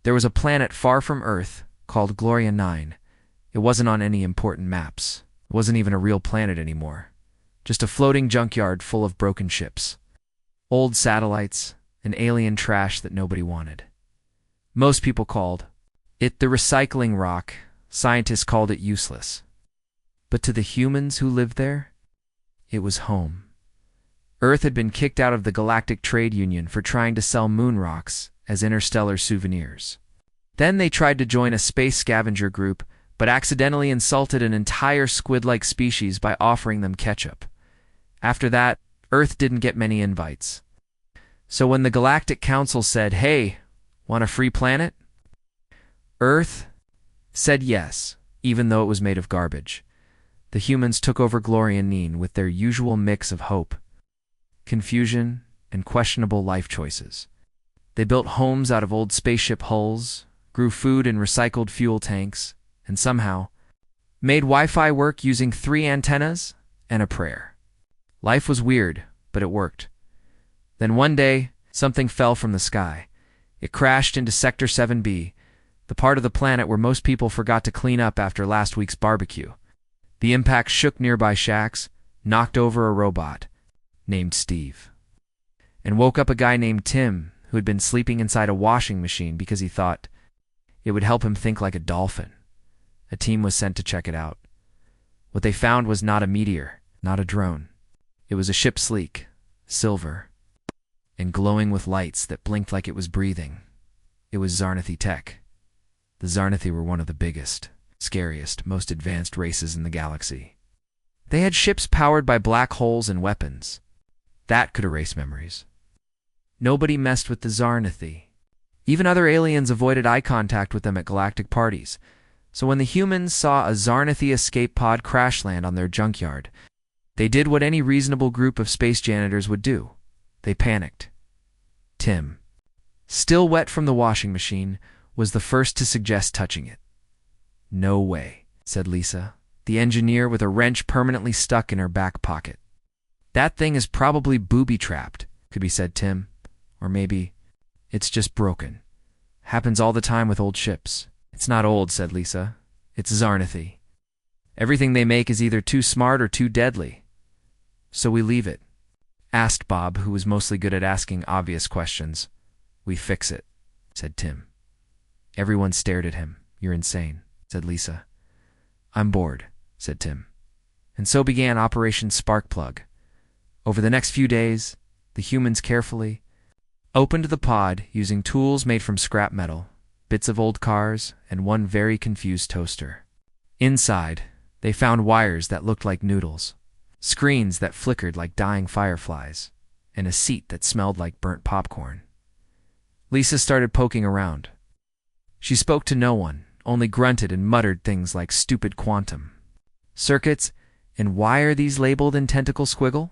There was a planet far from Earth called Gloria 9. It wasn't on any important maps. It wasn't even a real planet anymore. Just a floating junkyard full of broken ships, old satellites, and alien trash that nobody wanted. Most people called it the recycling rock. Scientists called it useless. But to the humans who lived there, it was home. Earth had been kicked out of the Galactic Trade Union for trying to sell moon rocks as interstellar souvenirs. Then they tried to join a space scavenger group, but accidentally insulted an entire squid-like species by offering them ketchup. After that, Earth didn't get many invites. So when the Galactic Council said, "Hey, want a free planet?" Earth said yes, even though it was made of garbage. The humans took over Gloria 9 with their usual mix of hope, confusion, and questionable life choices. They built homes out of old spaceship hulls, grew food in recycled fuel tanks, and somehow made Wi-Fi work using 3 antennas and a prayer. Life was weird, but it worked. Then one day, something fell from the sky. It crashed into Sector 7B, the part of the planet where most people forgot to clean up after last week's barbecue. The impact shook nearby shacks, knocked over a robot named Steve, and woke up a guy named Tim who had been sleeping inside a washing machine because he thought it would help him think like a dolphin. A team was sent to check it out. What they found was not a meteor, not a drone. It was a ship sleek, silver, and glowing with lights that blinked like it was breathing. It was Zarnathi tech. The Zarnathi were one of the biggest, scariest, most advanced races in the galaxy. They had ships powered by black holes and weapons. That could erase memories. Nobody messed with the Zarnathi. Even other aliens avoided eye contact with them at galactic parties. So when the humans saw a Zarnathi escape pod crash land on their junkyard, they did what any reasonable group of space janitors would do. They panicked. Tim, still wet from the washing machine, was the first to suggest touching it. "No way," said Lisa, the engineer with a wrench permanently stuck in her back pocket. "That thing is probably booby-trapped," could be said Tim. Or maybe it's just broken. Happens all the time with old ships. "It's not old," said Lisa. "It's Zarnathi. Everything they make is either too smart or too deadly. So we leave it," asked Bob, who was mostly good at asking obvious questions. "We fix it," said Tim. Everyone stared at him. "You're insane," said Lisa. "I'm bored," said Tim. And so began Operation Sparkplug. Over the next few days, the humans carefully opened the pod using tools made from scrap metal, bits of old cars, and one very confused toaster. Inside, they found wires that looked like noodles, screens that flickered like dying fireflies, and a seat that smelled like burnt popcorn. Lisa started poking around. She spoke to no one, only grunted and muttered things like stupid quantum circuits, and "Why are these labeled in tentacle squiggle?"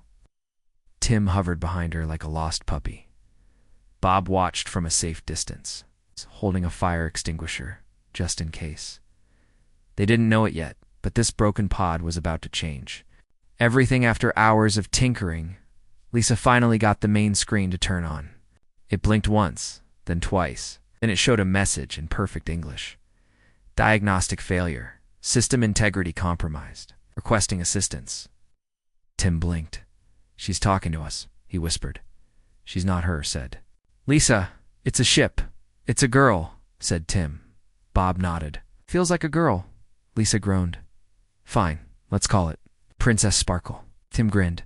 Tim hovered behind her like a lost puppy. Bob watched from a safe distance, holding a fire extinguisher, just in case. They didn't know it yet, but this broken pod was about to change. Everything after hours of tinkering, Lisa finally got the main screen to turn on. It blinked once, then twice, then it showed a message in perfect English. "Diagnostic failure. System integrity compromised. Requesting assistance." Tim blinked. "She's talking to us," he whispered. "She's not her," said Lisa. "It's a ship. It's a girl," said Tim. Bob nodded. "Feels like a girl," Lisa groaned. "Fine, let's call it Princess Sparkle." Tim grinned.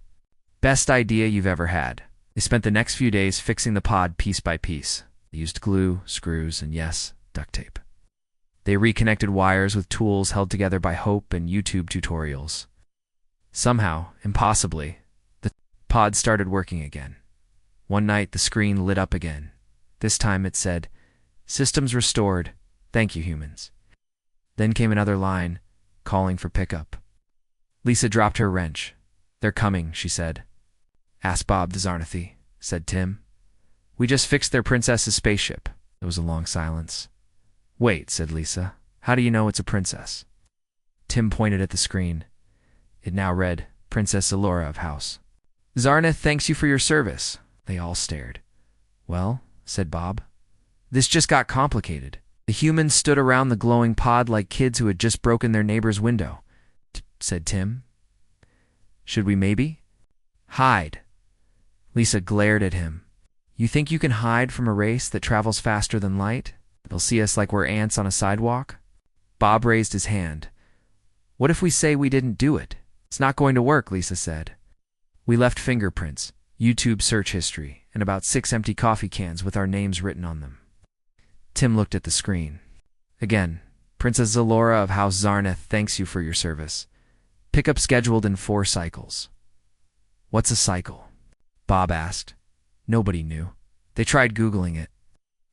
"Best idea you've ever had." They spent the next few days fixing the pod piece by piece. They used glue, screws, and yes, duct tape. They reconnected wires with tools held together by hope and YouTube tutorials. Somehow, impossibly, the pod started working again. One night, the screen lit up again. This time it said, "Systems restored. Thank you, humans." Then came another line, calling for pickup. Lisa dropped her wrench. "They're coming," she said. "Ask Bob the Zarnathi," said Tim. "We just fixed their princess's spaceship." There was a long silence. "Wait," said Lisa. "How do you know it's a princess?" Tim pointed at the screen. It now read, "Princess Elora of House Zarnath thanks you for your service." They all stared. "Well," said Bob, This just got complicated. The humans stood around the glowing pod like kids who had just broken their neighbor's window. Said Tim. Should we maybe? Hide. Lisa glared at him. You think you can hide from a race that travels faster than light? They'll see us like we're ants on a sidewalk? Bob raised his hand. What if we say we didn't do it? It's not going to work, Lisa said. We left fingerprints, YouTube search history, and about 6 empty coffee cans with our names written on them. Tim looked at the screen. Again, Princess Zalora of House Zarneth thanks you for your service. Pickup scheduled in 4 cycles. What's a cycle? Bob asked. Nobody knew. They tried Googling it.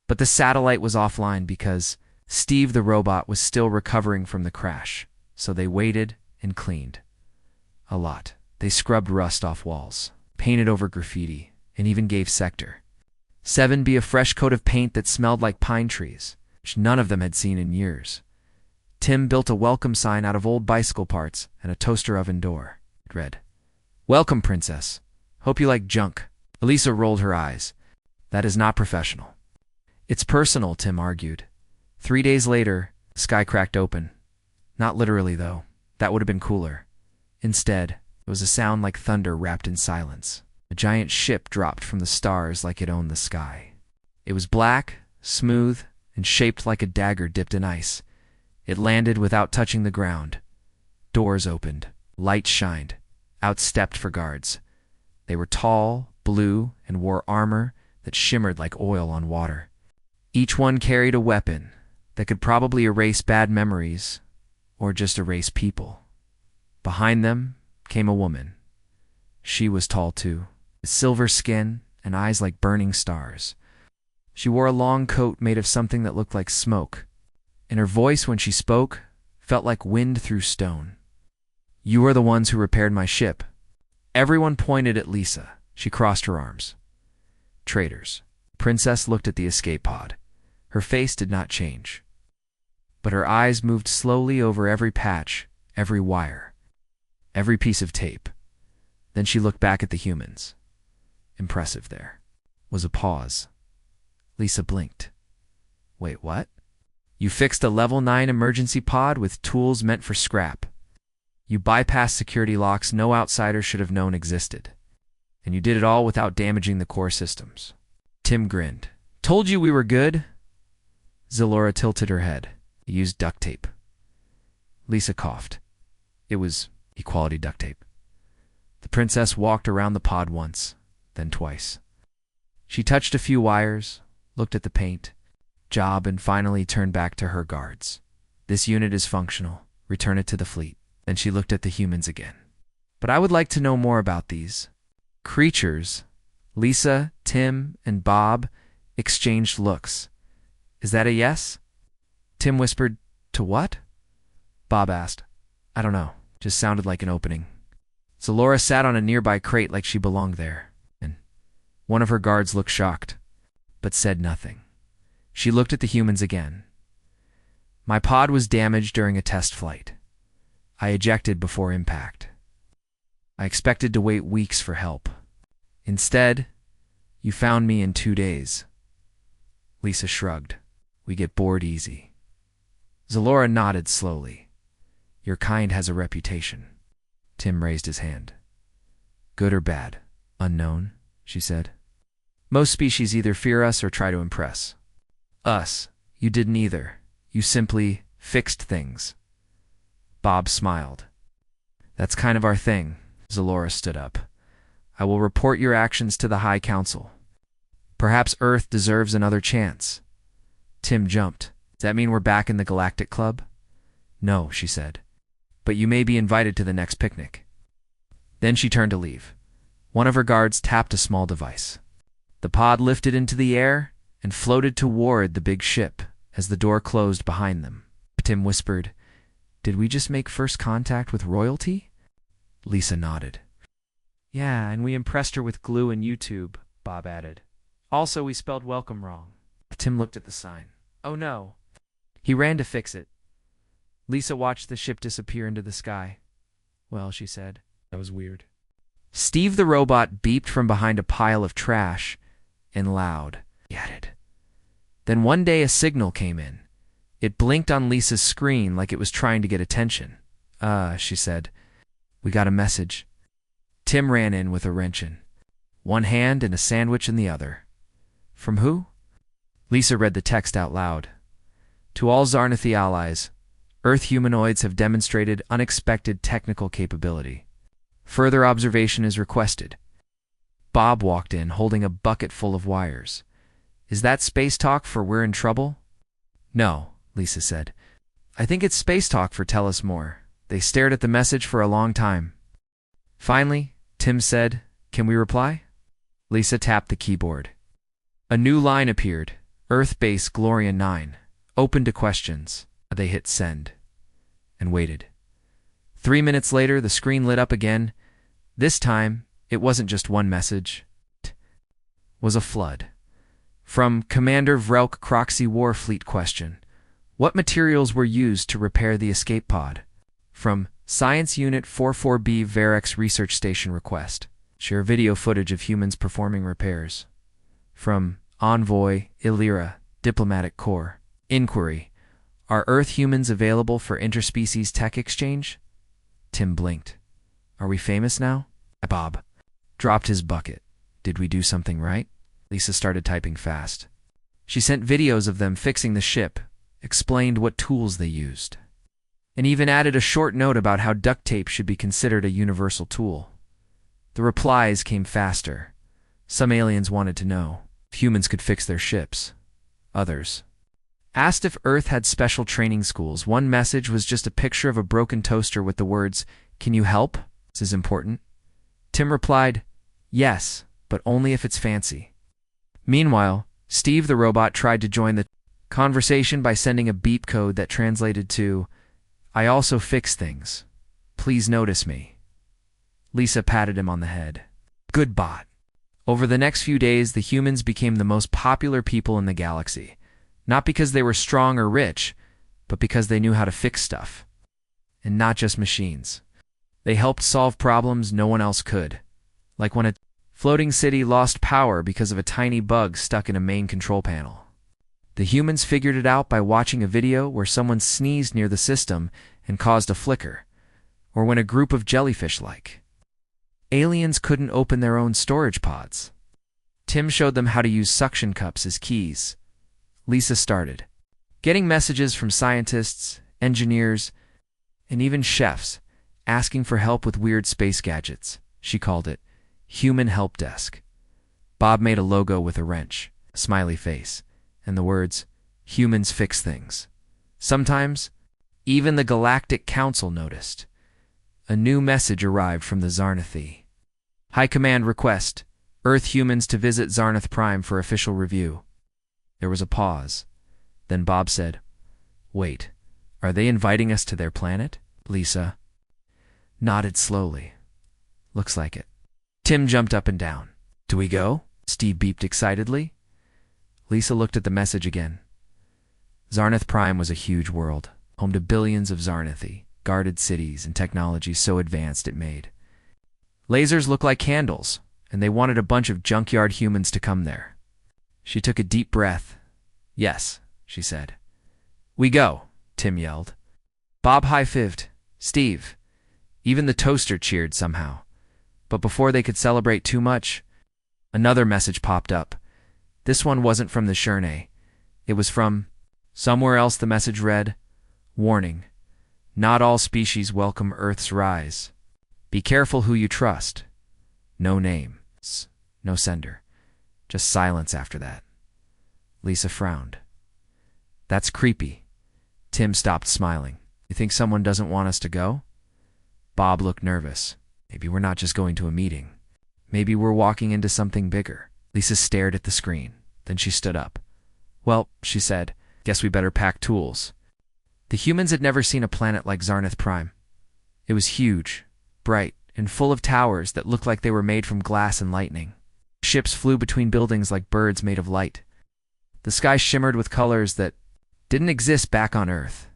But the satellite was offline because Steve the robot was still recovering from the crash, so they waited and cleaned. A lot. They scrubbed rust off walls, painted over graffiti, and even gave Sector 7B a fresh coat of paint that smelled like pine trees, which none of them had seen in years. Tim built a welcome sign out of old bicycle parts and a toaster oven door. It read, Welcome, Princess. Hope you like junk. Elisa rolled her eyes. That is not professional. It's personal, Tim argued. 3 days later, the sky cracked open. Not literally, though. That would have been cooler. Instead, it was a sound like thunder wrapped in silence. A giant ship dropped from the stars like it owned the sky. It was black, smooth, and shaped like a dagger dipped in ice. It landed without touching the ground. Doors opened. Lights shined. Out stepped 4 guards. They were tall, blue, and wore armor that shimmered like oil on water. Each one carried a weapon that could probably erase bad memories or just erase people. Behind them came a woman. She was tall too, with silver skin and eyes like burning stars. She wore a long coat made of something that looked like smoke, and her voice when she spoke felt like wind through stone. You are the ones who repaired my ship. Everyone pointed at Lisa. She crossed her arms. Traitors. Princess looked at the escape pod. Her face did not change, but her eyes moved slowly over every patch, every wire, every piece of tape. Then she looked back at the humans. Impressive there. Was a pause. Lisa blinked. Wait, what? You fixed a level 9 emergency pod with tools meant for scrap. You bypassed security locks no outsider should have known existed. And you did it all without damaging the core systems. Tim grinned. Told you we were good? Zalora tilted her head. He used duct tape. Lisa coughed. It was equality duct tape. The princess walked around the pod once, then twice. She touched a few wires, looked at the paint, job, and finally turned back to her guards. This unit is functional. Return it to the fleet. Then she looked at the humans again. But I would like to know more about these creatures. Lisa, Tim, and Bob exchanged looks. Is that a yes? Tim whispered, to what? Bob asked. I don't know. Just sounded like an opening. Zalora sat on a nearby crate like she belonged there, and one of her guards looked shocked, but said nothing. She looked at the humans again. My pod was damaged during a test flight. I ejected before impact. I expected to wait weeks for help. Instead, you found me in 2 days. Lisa shrugged. We get bored easy. Zalora nodded slowly. Your kind has a reputation. Tim raised his hand. Good or bad? Unknown, she said. Most species either fear us or try to impress. Us, you did neither. You simply fixed things. Bob smiled. That's kind of our thing. Zalora stood up. I will report your actions to the High Council. Perhaps Earth deserves another chance. Tim jumped. Does that mean we're back in the Galactic Club? No, she said. But you may be invited to the next picnic. Then she turned to leave. One of her guards tapped a small device. The pod lifted into the air and floated toward the big ship as the door closed behind them. Tim whispered, Did we just make first contact with royalty? Lisa nodded. Yeah, and we impressed her with glue and YouTube, Bob added. Also, we spelled welcome wrong. Tim looked at the sign. Oh no. He ran to fix it. Lisa watched the ship disappear into the sky. Well, she said, that was weird. Steve the robot beeped from behind a pile of trash, and loud, he added. Then one day a signal came in. It blinked on Lisa's screen like it was trying to get attention. She said. We got a message. Tim ran in with a wrench in one hand and a sandwich in the other. From who? Lisa read the text out loud. To all Zarnathi allies, Earth humanoids have demonstrated unexpected technical capability. Further observation is requested. Bob walked in holding a bucket full of wires. Is that space talk for we're in trouble? No, Lisa said. I think it's space talk for tell us more. They stared at the message for a long time. Finally, Tim said, can we reply? Lisa tapped the keyboard. A new line appeared. Earth base Gloria 9. Open to questions. They hit send and waited. 3 minutes later, the screen lit up again. This time, it wasn't just one message. It was a flood. From Commander Vrelk Croxy Warfleet question. What materials were used to repair the escape pod? From Science Unit 44B Varex Research Station request. Share video footage of humans performing repairs. From Envoy Illyra Diplomatic Corps. Inquiry. Are Earth humans available for interspecies tech exchange? Tim blinked. Are we famous now? Bob dropped his bucket. Did we do something right? Lisa started typing fast. She sent videos of them fixing the ship, explained what tools they used, and even added a short note about how duct tape should be considered a universal tool. The replies came faster. Some aliens wanted to know if humans could fix their ships. Others asked if Earth had special training schools. One message was just a picture of a broken toaster with the words, "Can you help? This is important." Tim replied, "Yes, but only if it's fancy." Meanwhile, Steve the robot tried to join the conversation by sending a beep code that translated to, "I also fix things. Please notice me." Lisa patted him on the head. Good bot. Over the next few days, the humans became the most popular people in the galaxy. Not because they were strong or rich, but because they knew how to fix stuff. And not just machines. They helped solve problems no one else could. Like when a floating city lost power because of a tiny bug stuck in a main control panel. The humans figured it out by watching a video where someone sneezed near the system and caused a flicker, or when a group of jellyfish-like aliens couldn't open their own storage pods. Tim showed them how to use suction cups as keys. Lisa started getting messages from scientists, engineers, and even chefs asking for help with weird space gadgets. She called it Human Help Desk. Bob made a logo with a wrench, a smiley face, and the words, "Humans fix things." Sometimes, even the Galactic Council noticed. A new message arrived from the Zarnathi. High Command request, Earth humans to visit Zarnath Prime for official review. There was a pause. Then Bob said, "Wait, are they inviting us to their planet?" Lisa nodded slowly. "Looks like it." Tim jumped up and down. "Do we go?" Steve beeped excitedly. Lisa looked at the message again. Zarnath Prime was a huge world, home to billions of Zarnathi, guarded cities, and technology so advanced it made lasers look like candles, and they wanted a bunch of junkyard humans to come there. She took a deep breath. "Yes," she said. "We go," Tim yelled. Bob high-fived. Steve. Even the toaster cheered somehow. But before they could celebrate too much, another message popped up. This one wasn't from the Shernay. It was from somewhere else. The message read, "Warning. Not all species welcome Earth's rise. Be careful who you trust." No name. No sender. Just silence after that. Lisa frowned. "That's creepy." Tim stopped smiling. "You think someone doesn't want us to go?" Bob looked nervous. "Maybe we're not just going to a meeting. Maybe we're walking into something bigger." Lisa stared at the screen. Then she stood up. "Well," she said, "guess we better pack tools." The humans had never seen a planet like Zarnath Prime. It was huge, bright, and full of towers that looked like they were made from glass and lightning. Ships flew between buildings like birds made of light. The sky shimmered with colors that didn't exist back on Earth.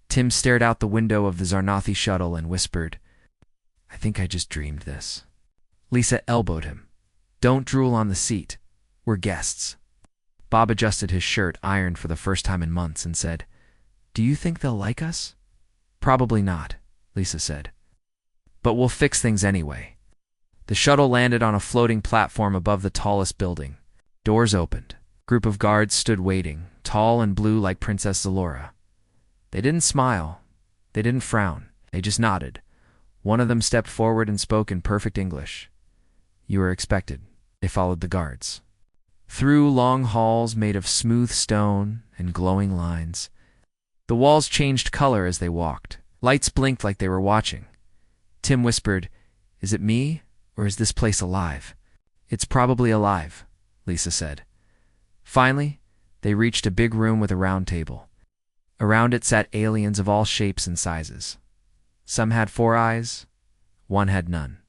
Tim stared out the window of the Zarnathi shuttle and whispered, "I think I just dreamed this." Lisa elbowed him. "Don't drool on the seat. We're guests." Bob adjusted his shirt, ironed for the first time in months, and said, "Do you think they'll like us?" "Probably not," Lisa said. "But we'll fix things anyway." The shuttle landed on a floating platform above the tallest building. Doors opened. A group of guards stood waiting, tall and blue like Princess Zalora. They didn't smile. They didn't frown. They just nodded. One of them stepped forward and spoke in perfect English. "You are expected." They followed the guards. Through long halls made of smooth stone and glowing lines. The walls changed color as they walked. Lights blinked like they were watching. Tim whispered, "Is it me, or is this place alive?" "It's probably alive," Lisa said. Finally, they reached a big room with a round table. Around it sat aliens of all shapes and sizes. Some had 4 eyes, one had none.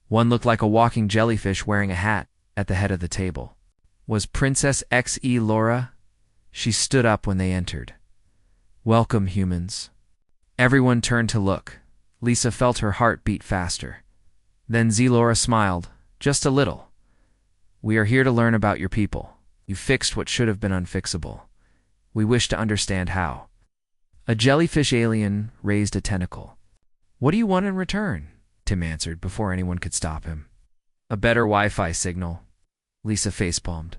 One looked like a walking jellyfish wearing a hat at the head of the table. Was Princess Xe Laura? She stood up when they entered. "Welcome, humans." Everyone turned to look. Lisa felt her heart beat faster. Then Zalora smiled, just a little. "We are here to learn about your people. You fixed what should have been unfixable. We wish to understand how." A jellyfish alien raised a tentacle. "What do you want in return?" Tim answered before anyone could stop him. "A better Wi-Fi signal." Lisa facepalmed.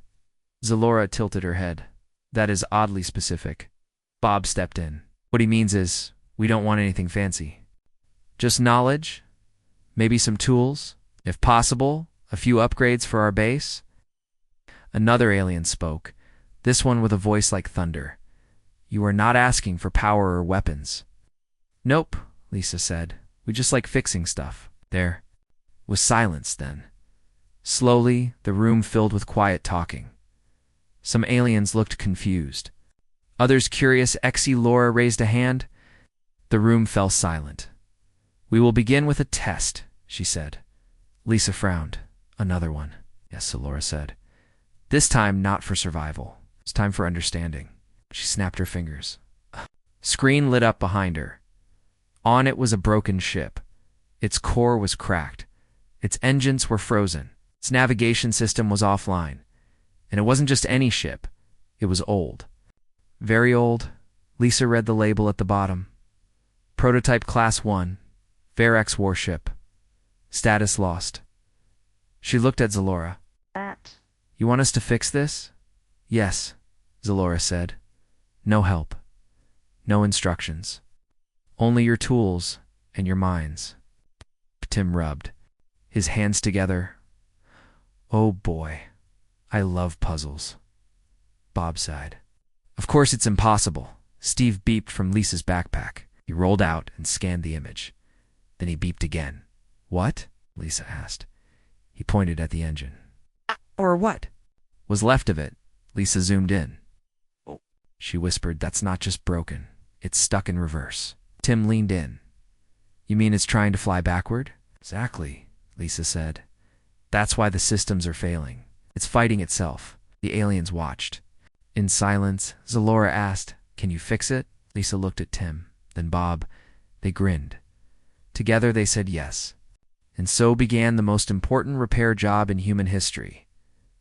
Zalora tilted her head. "That is oddly specific." Bob stepped in. "What he means is, we don't want anything fancy. Just knowledge, maybe some tools, if possible, a few upgrades for our base." Another alien spoke, this one with a voice like thunder. "You are not asking for power or weapons." "Nope," Lisa said. "We just like fixing stuff." There was silence then. Slowly, the room filled with quiet talking. Some aliens looked confused. Others curious. Xe Laura raised a hand. The room fell silent. "We will begin with a test," she said. Lisa frowned. "Another one." "Yes," Zalora said. "This time not for survival. It's time for understanding." She snapped her fingers. Screen lit up behind her. On it was a broken ship. Its core was cracked. Its engines were frozen. Its navigation system was offline. And it wasn't just any ship. It was old. Very old. Lisa read the label at the bottom. Prototype Class 1. Varex warship. Status lost. She looked at Zalora. "You want us to fix this?" "Yes," Zalora said. "No help. No instructions. Only your tools and your minds." Tim rubbed his hands together. "Oh boy, I love puzzles." Bob sighed. "Of course it's impossible." Steve beeped from Lisa's backpack. He rolled out and scanned the image. Then he beeped again. "What?" Lisa asked. He pointed at the engine. "Or what?" "Was left of it." Lisa zoomed in. "Oh," she whispered, "that's not just broken. It's stuck in reverse." Tim leaned in. "You mean it's trying to fly backward?" "Exactly," Lisa said. "That's why the systems are failing. It's fighting itself." The aliens watched. In silence, Zalora asked, "Can you fix it?" Lisa looked at Tim, then Bob. They grinned. Together they said yes. And so began the most important repair job in human history.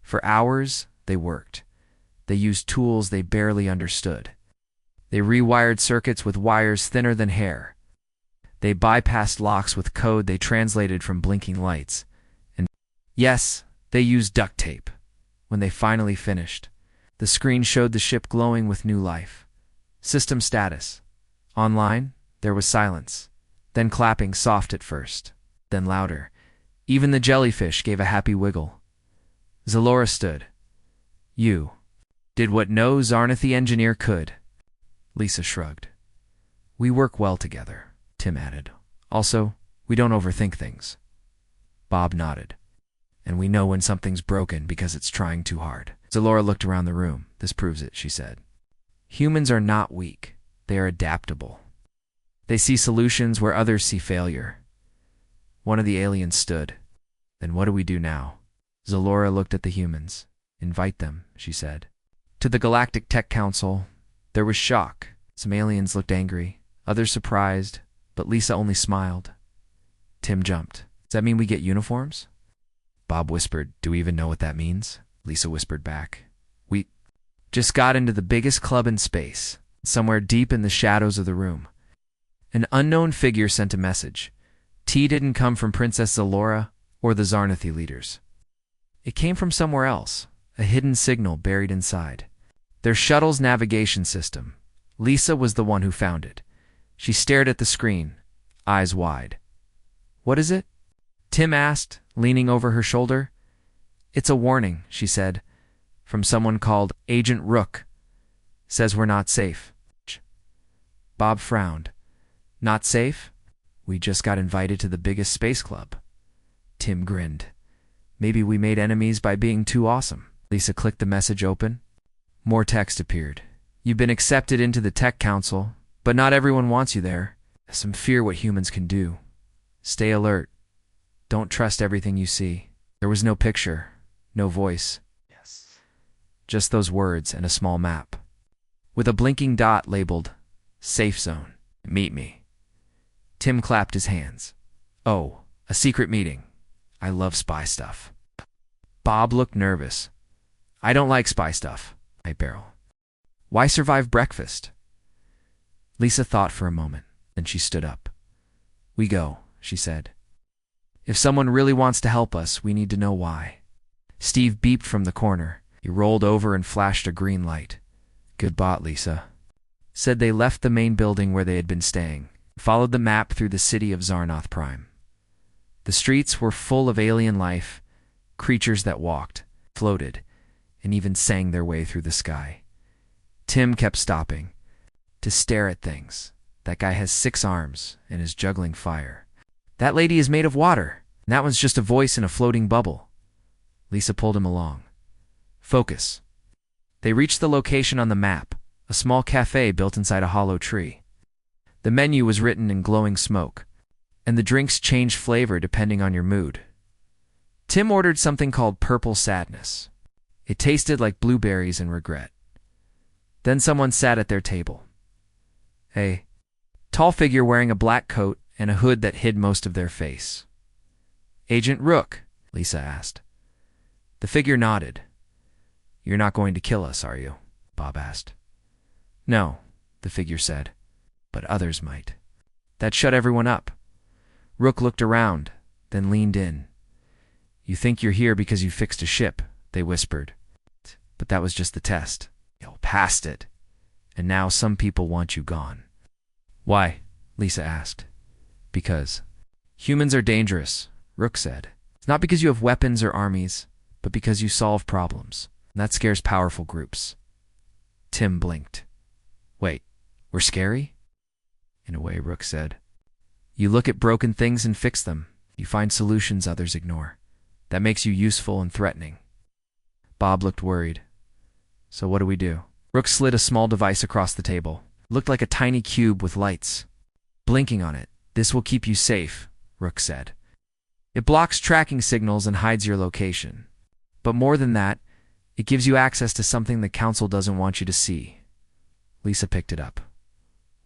For hours, they worked. They used tools they barely understood. They rewired circuits with wires thinner than hair. They bypassed locks with code they translated from blinking lights. And yes, they used duct tape. When they finally finished, the screen showed the ship glowing with new life. System status. Online, there was silence. Then clapping, soft at first, then louder. Even the jellyfish gave a happy wiggle. Zalora stood. "You did what no Zarnathi engineer could." Lisa shrugged. "We work well together," Tim added. "Also, we don't overthink things." Bob nodded. "And we know when something's broken because it's trying too hard." Zalora looked around the room. "This proves it," she said. "Humans are not weak. They are adaptable. They see solutions where others see failure." One of the aliens stood. "Then what do we do now?" Zalora looked at the humans. "Invite them," she said. To the Galactic Tech Council, there was shock. Some aliens looked angry, others surprised, but Lisa only smiled. Tim jumped. "Does that mean we get uniforms?" Bob whispered, "Do we even know what that means?" Lisa whispered back. just got into the biggest club in space, somewhere deep in the shadows of the room. An unknown figure sent a message. Tea didn't come from Princess Zalora or the Zarnathi leaders. It came from somewhere else, a hidden signal buried inside. Their shuttle's navigation system. Lisa was the one who found it. She stared at the screen, eyes wide. "What is it?" Tim asked, leaning over her shoulder. "It's a warning," she said, "from someone called Agent Rook. Says we're not safe." Bob frowned. "Not safe? We just got invited to the biggest space club." Tim grinned. "Maybe we made enemies by being too awesome." Lisa clicked the message open. More text appeared. "You've been accepted into the Tech Council, but not everyone wants you there. Some fear what humans can do. Stay alert. Don't trust everything you see." There was no picture, no voice. Just those words and a small map, with a blinking dot labeled Safe Zone. "Meet me." Tim clapped his hands. "Oh, a secret meeting. I love spy stuff." Bob looked nervous. "I don't like spy stuff," I barrel. "Why survive breakfast?" Lisa thought for a moment, then she stood up. "We go," she said. "If someone really wants to help us, we need to know why." Steve beeped from the corner. He rolled over and flashed a green light. "Good bot, Lisa." Said they left the main building where they had been staying, followed the map through the city of Zarnoth Prime. The streets were full of alien life, creatures that walked, floated, and even sang their way through the sky. Tim kept stopping to stare at things. "That guy has 6 arms and is juggling fire. That lady is made of water, and that one's just a voice in a floating bubble." Lisa pulled him along. "Focus." They reached the location on the map, a small cafe built inside a hollow tree. The menu was written in glowing smoke, and the drinks changed flavor depending on your mood. Tim ordered something called Purple Sadness. It tasted like blueberries and regret. Then someone sat at their table. A tall figure wearing a black coat and a hood that hid most of their face. "Agent Rook?" Lisa asked. The figure nodded. "You're not going to kill us, are you?" Bob asked. "No," the figure said, "but others might." That shut everyone up. Rook looked around, then leaned in. "You think you're here because you fixed a ship," they whispered. "But that was just the test. You passed it. And now some people want you gone." "Why?" Lisa asked. "Because humans are dangerous," Rook said. "It's not because you have weapons or armies, but because you solve problems. And that scares powerful groups." Tim blinked. "Wait, we're scary?" "In a way," Rook said. "You look at broken things and fix them. You find solutions others ignore. That makes you useful and threatening." Bob looked worried. "So what do we do?" Rook slid a small device across the table. It looked like a tiny cube with lights blinking on it. "This will keep you safe," Rook said. "It blocks tracking signals and hides your location. But more than that, it gives you access to something the Council doesn't want you to see." Lisa picked it up.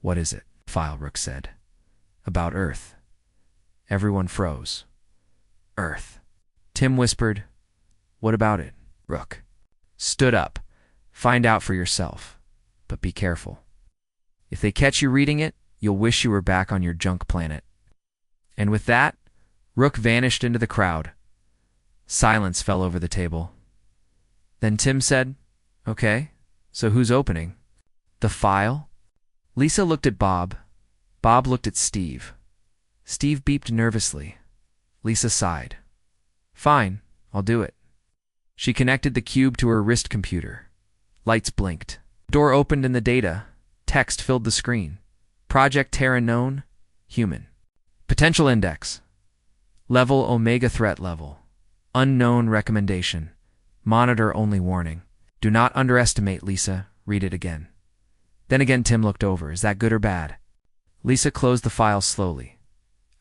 "What is it?" File, Rook said. "About Earth." Everyone froze. "Earth." Tim whispered, "What about it?" Rook stood up. "Find out for yourself, but be careful. If they catch you reading it, you'll wish you were back on your junk planet." And with that, Rook vanished into the crowd. Silence fell over the table. Then Tim said, "Okay, so who's opening?" "The file?" Lisa looked at Bob. Bob looked at Steve. Steve beeped nervously. Lisa sighed. "Fine, I'll do it." She connected the cube to her wrist computer. Lights blinked. Door opened in the data. Text filled the screen. Project Terra known, human. Potential index. Level Omega threat level. Unknown recommendation. Monitor only warning. Do not underestimate, Lisa. Read it again. Then again Tim looked over. Is that good or bad? Lisa closed the file slowly.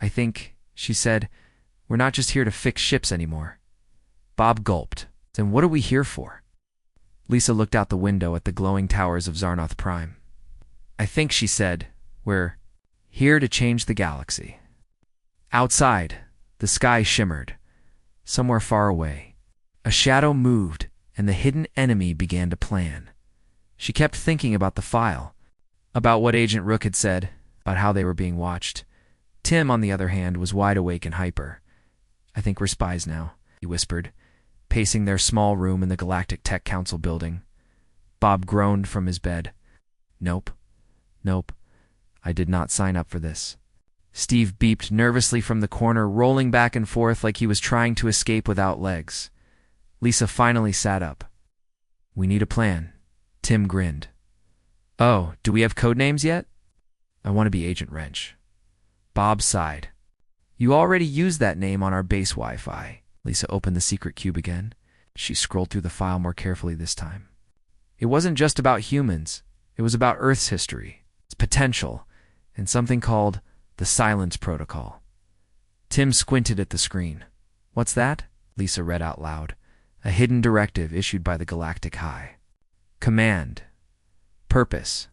"I think," she said, "we're not just here to fix ships anymore." Bob gulped. "Then what are we here for?" Lisa looked out the window at the glowing towers of Zarnoth Prime. "I think," she said, "we're here to change the galaxy." Outside, the sky shimmered. Somewhere far away, a shadow moved, and the hidden enemy began to plan. She kept thinking about the file, about what Agent Rook had said, about how they were being watched. Tim, on the other hand, was wide awake and hyper. "I think we're spies now," he whispered, pacing their small room in the Galactic Tech Council building. Bob groaned from his bed. Nope. I did not sign up for this." Steve beeped nervously from the corner, rolling back and forth like he was trying to escape without legs. Lisa finally sat up. "We need a plan." Tim grinned. "Oh, do we have code names yet?" "I want to be Agent Wrench." Bob sighed. "You already used that name on our base Wi-Fi." Lisa opened the secret cube again. She scrolled through the file more carefully this time. It wasn't just about humans. It was about Earth's history, its potential, and something called the Silence Protocol. Tim squinted at the screen. "What's that?" Lisa read out loud. "A hidden directive issued by the Galactic High. Command. Purpose.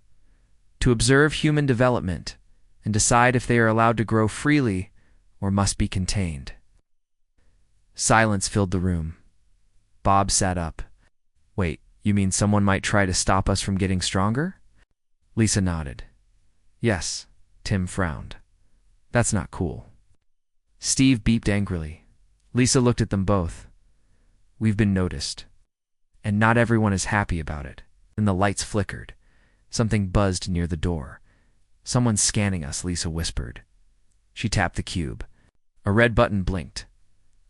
To observe human development and decide if they are allowed to grow freely or must be contained." Silence filled the room. Bob sat up. "Wait, you mean someone might try to stop us from getting stronger?" Lisa nodded. "Yes." Tim frowned. "That's not cool." Steve beeped angrily. Lisa looked at them both. "We've been noticed. And not everyone is happy about it." Then the lights flickered. Something buzzed near the door. "Someone's scanning us," Lisa whispered. She tapped the cube. A red button blinked.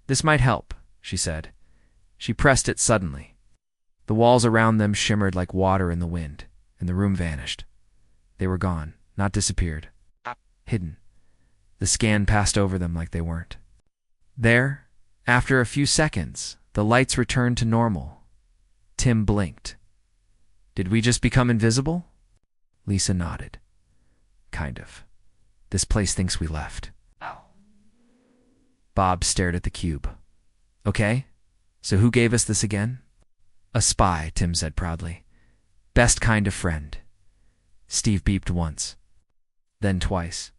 "This might help," she said. She pressed it suddenly. The walls around them shimmered like water in the wind, and the room vanished. They were gone, not disappeared. Hidden. The scan passed over them like they weren't. There, after a few seconds, the lights returned to normal. Tim blinked. "Did we just become invisible?" Lisa nodded. "Kind of. This place thinks we left." Bob stared at the cube. "Okay, so who gave us this again?" "A spy," Tim said proudly. "Best kind of friend." Steve beeped once. Then twice.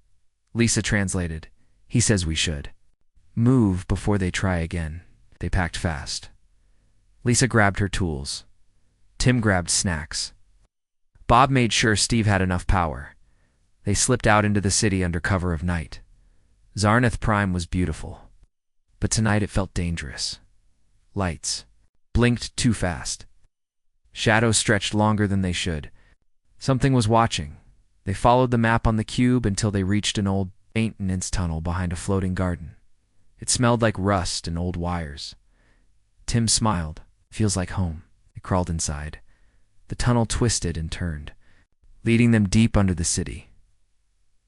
Lisa translated. "He says we should move before they try again." They packed fast. Lisa grabbed her tools. Tim grabbed snacks. Bob made sure Steve had enough power. They slipped out into the city under cover of night. Zarnath Prime was beautiful, but tonight it felt dangerous. Lights blinked too fast. Shadows stretched longer than they should. Something was watching. They followed the map on the cube until they reached an old maintenance tunnel behind a floating garden. It smelled like rust and old wires. Tim smiled. "Feels like home." They crawled inside. The tunnel twisted and turned, leading them deep under the city.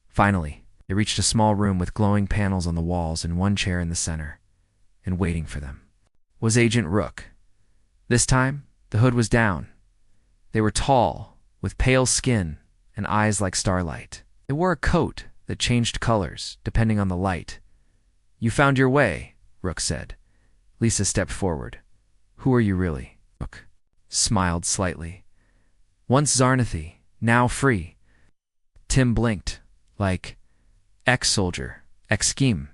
Finally, they reached a small room with glowing panels on the walls and one chair in the center. And waiting for them was Agent Rook. This time, the hood was down. They were tall, with pale skin and eyes like starlight. They wore a coat that changed colors, depending on the light. "You found your way," Rook said. Lisa stepped forward. "Who are you really?" Rook smiled slightly. "Once Zarnathi, now free." Tim blinked, like ex-soldier, ex-scheme,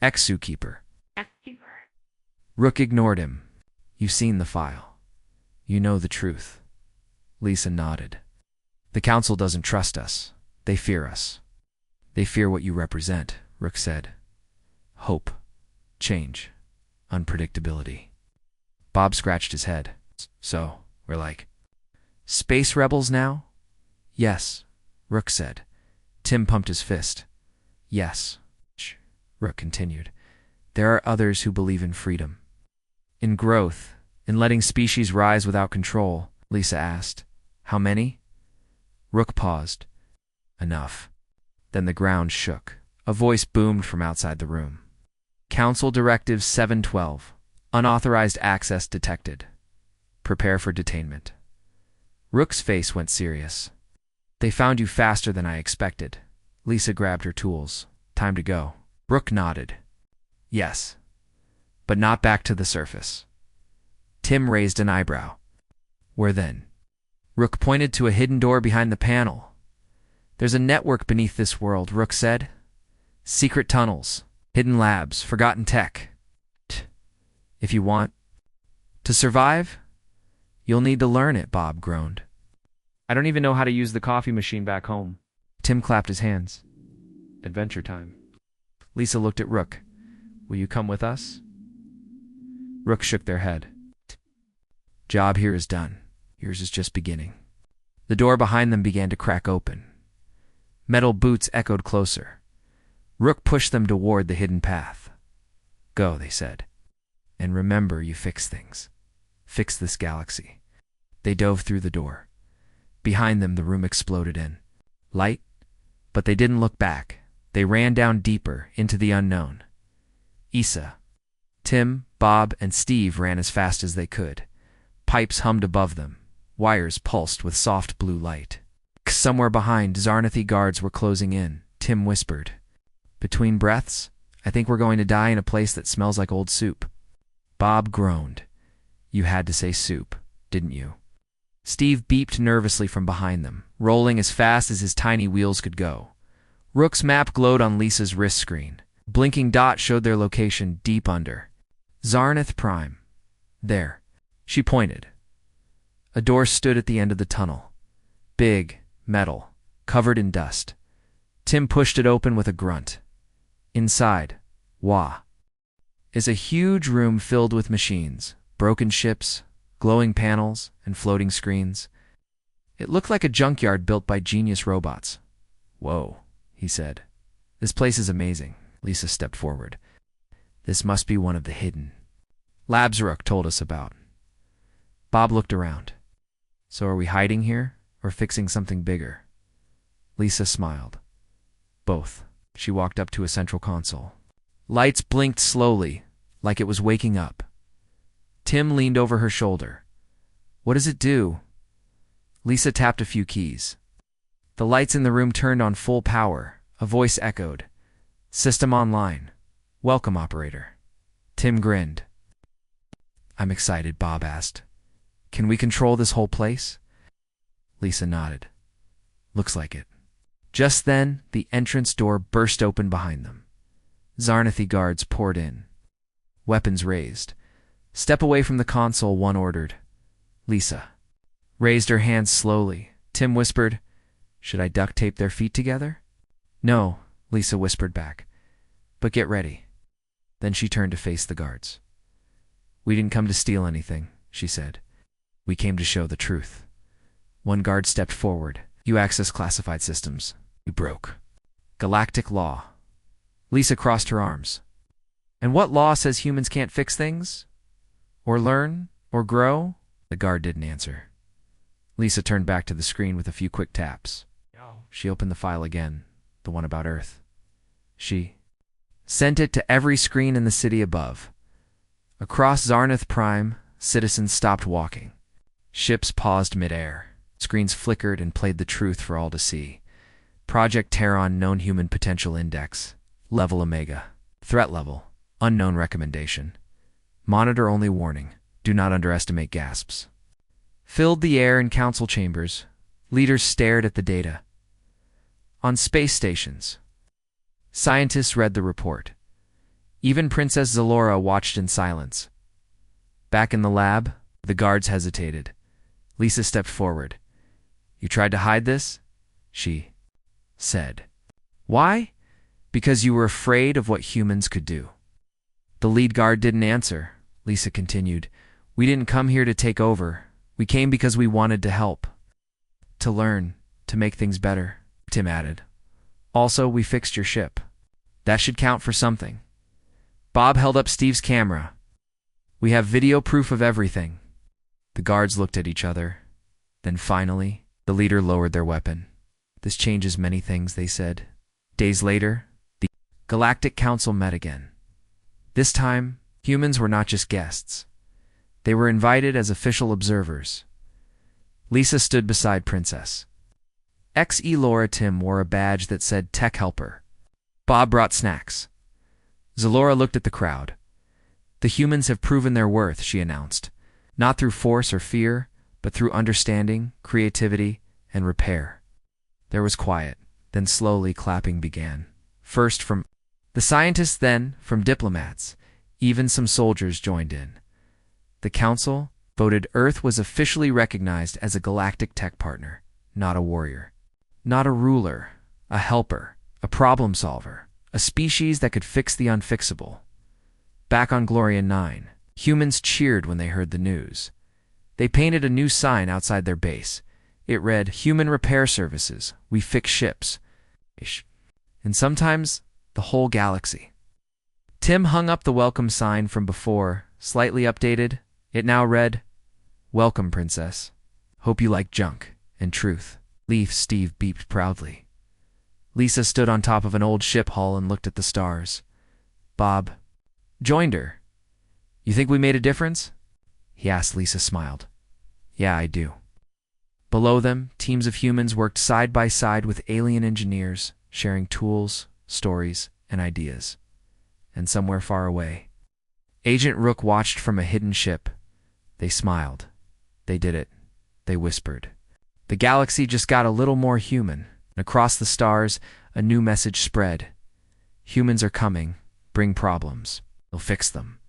ex-zookeeper. Rook ignored him. "You've seen the file. You know the truth." Lisa nodded. "The council doesn't trust us. They fear us." "They fear what you represent," Rook said. "Hope, change, unpredictability." Bob scratched his head. "So, we're like space rebels now?" "Yes," Rook said. Tim pumped his fist. "Yes," Rook continued. "There are others who believe in freedom. In growth, in letting species rise without control." Lisa asked. "How many?" Rook paused. "Enough." Then the ground shook. A voice boomed from outside the room. "Council Directive 712. Unauthorized access detected. Prepare for detainment." Rook's face went serious. "They found you faster than I expected." Lisa grabbed her tools. "Time to go." Rook nodded. "Yes, but not back to the surface." Tim raised an eyebrow. "Where then?" Rook pointed to a hidden door behind the panel. "There's a network beneath this world," Rook said. "Secret tunnels, hidden labs, forgotten tech. If you want to survive, you'll need to learn it," Bob groaned. I don't even know how to use the coffee machine back home. Tim clapped his hands. Adventure time. Lisa looked at Rook. Will you come with us? Rook shook their head. Job here is done. Yours is just beginning. The door behind them began to crack open. Metal boots echoed closer. Rook pushed them toward the hidden path. Go, they said. And remember, you fix things. Fix this galaxy. They dove through the door. Behind them, the room exploded in light, but they didn't look back. They ran down deeper into the unknown. Issa, Tim, Bob, and Steve ran as fast as they could. Pipes hummed above them. Wires pulsed with soft blue light. Somewhere behind, Zarnathi guards were closing in. Tim whispered, Between breaths, I think we're going to die in a place that smells like old soup. Bob groaned. You had to say soup, didn't you? Steve beeped nervously from behind them, rolling as fast as his tiny wheels could go. Rook's map glowed on Lisa's wrist screen. Blinking dot showed their location deep under. Zarnath Prime. There. She pointed. A door stood at the end of the tunnel. Big, metal, covered in dust. Tim pushed it open with a grunt. Inside, wah, is a huge room filled with machines, broken ships, glowing panels, and floating screens. It looked like a junkyard built by genius robots. Whoa, he said. This place is amazing. Lisa stepped forward. This must be one of the hidden labs Rook told us about. Bob looked around. So are we hiding here, or fixing something bigger? Lisa smiled. Both. She walked up to a central console. Lights blinked slowly, like it was waking up. Tim leaned over her shoulder. What does it do? Lisa tapped a few keys. The lights in the room turned on full power. A voice echoed. System online. Welcome, operator. Tim grinned. I'm excited, Bob asked. Can we control this whole place? Lisa nodded. Looks like it. Just then, the entrance door burst open behind them. Zarnathi guards poured in. Weapons raised. Step away from the console, one ordered. Lisa raised her hands slowly. Tim whispered, Should I duct tape their feet together? No, Lisa whispered back. But get ready. Then she turned to face the guards. We didn't come to steal anything, she said. We came to show the truth. One guard stepped forward. You access classified systems. You broke Galactic law. Lisa crossed her arms. And what law says humans can't fix things? Or learn? Or grow? The guard didn't answer. Lisa turned back to the screen with a few quick taps. She opened the file again, the one about Earth. She sent it to every screen in the city above. Across Zarnath Prime, citizens stopped walking. Ships paused mid-air. Screens flickered and played the truth for all to see. Project Terran Known Human Potential Index. Level Omega. Threat level. Unknown recommendation. Monitor only warning. Do not underestimate gasps. Filled the air in council chambers. Leaders stared at the data. On space stations, scientists read the report. Even Princess Zalora watched in silence. Back in the lab, the guards hesitated. Lisa stepped forward. You tried to hide this? She said. Why? Because you were afraid of what humans could do. The lead guard didn't answer. Lisa continued. We didn't come here to take over. We came because we wanted to help. To learn, to make things better, Tim added. Also, we fixed your ship. That should count for something. Bob held up Steve's camera. We have video proof of everything. The guards looked at each other. Then finally, the leader lowered their weapon. This changes many things, they said. Days later, the Galactic Council met again. This time, humans were not just guests. They were invited as official observers. Lisa stood beside Princess. Elora Tim wore a badge that said Tech Helper. Bob brought snacks. Zalora looked at the crowd. The humans have proven their worth, she announced. Not through force or fear, but through understanding, creativity, and repair. There was quiet. Then slowly clapping began. First from the scientists, then from diplomats. Even some soldiers joined in. The council voted Earth was officially recognized as a galactic tech partner. not a warrior. Not a ruler, a helper, a problem solver, a species that could fix the unfixable. Back on Gloria 9, humans cheered when they heard the news. They painted a new sign outside their base. It read, "Human Repair Services, we fix ships." And sometimes, the whole galaxy. Tim hung up the welcome sign from before, slightly updated. It now read, "Welcome, Princess. Hope you like junk and truth." Steve beeped proudly. Lisa stood on top of an old ship hull and looked at the stars. Bob joined her. "You think we made a difference?" he asked. Lisa smiled. "Yeah, I do." Below them, teams of humans worked side by side with alien engineers, sharing tools, stories, and ideas. And somewhere far away, Agent Rook watched from a hidden ship. They smiled. They did it. They whispered. The galaxy just got a little more human. Across the stars, a new message spread. Humans are coming. Bring problems. They'll fix them.